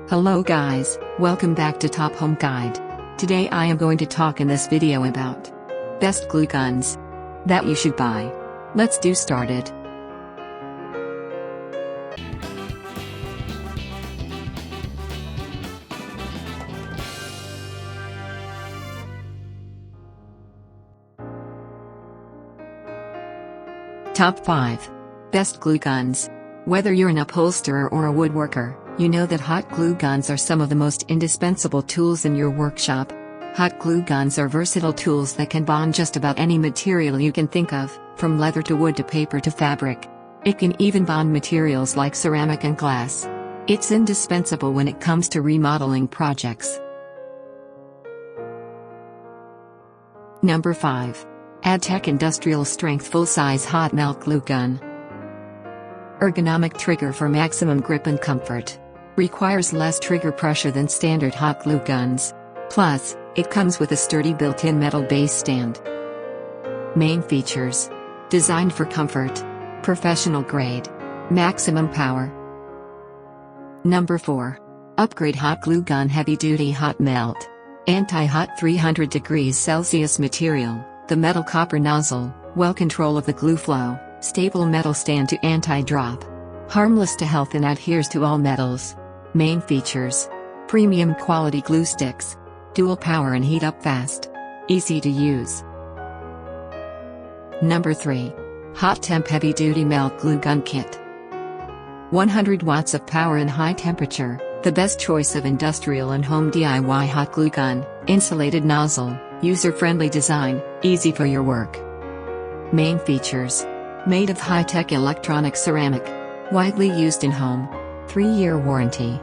Hello guys, welcome back to Top Home Guide. Today I am going to talk in this video about best glue guns that you should buy. Let's do started. Top 5 Best Glue Guns. Whether you're an upholsterer or a woodworker, you know that hot glue guns are some of the most indispensable tools in your workshop. Hot glue guns are versatile tools that can bond just about any material you can think of, from leather to wood to paper to fabric. It can even bond materials like ceramic and glass. It's indispensable when it comes to remodeling projects. Number 5. AdTech Industrial Strength Full-Size Hot Melt Glue Gun. Ergonomic trigger for maximum grip and comfort. Requires less trigger pressure than standard hot glue guns. Plus, it comes with a sturdy built-in metal base stand. Main features. Designed for comfort. Professional grade. Maximum power. Number 4. Upgrade Hot Glue Gun Heavy Duty Hot Melt. Anti-hot 300 degrees Celsius material. The metal copper nozzle, well control of the glue flow, stable metal stand to anti-drop. Harmless to health and adheres to all metals. Main features. Premium quality glue sticks. Dual power and heat up fast. Easy to use. Number 3. Hot Temp Heavy Duty Melt Glue Gun Kit. 100 watts of power and high temperature, the best choice of industrial and home DIY hot glue gun. Insulated nozzle, user-friendly design, easy for your work. Main features. Made of high-tech electronic ceramic. Widely used in home. 3-year warranty.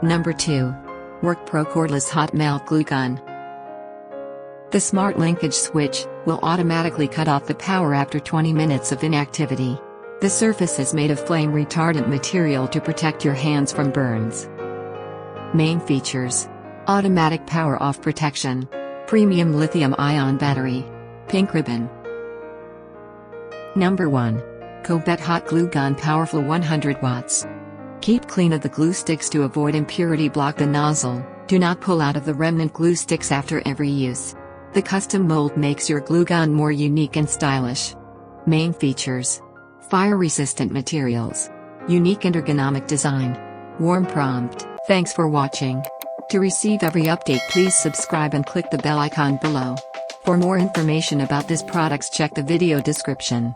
Number 2. WorkPro Cordless Hot Melt Glue Gun. The smart linkage switch will automatically cut off the power after 20 minutes of inactivity. The surface is made of flame-retardant material to protect your hands from burns. Main features. Automatic power off protection. Premium lithium-ion battery. Pink ribbon. Number 1. Cobet Hot Glue Gun Powerful 100 watts. Keep clean of the glue sticks to avoid impurity. Block the nozzle. Do not pull out of the remnant glue sticks after every use. The custom mold makes your glue gun more unique and stylish. Main features. Fire-resistant materials. Unique and ergonomic design. Warm prompt. Thanks for watching. To receive every update, please subscribe and click the bell icon below. For more information about this products, check the video description.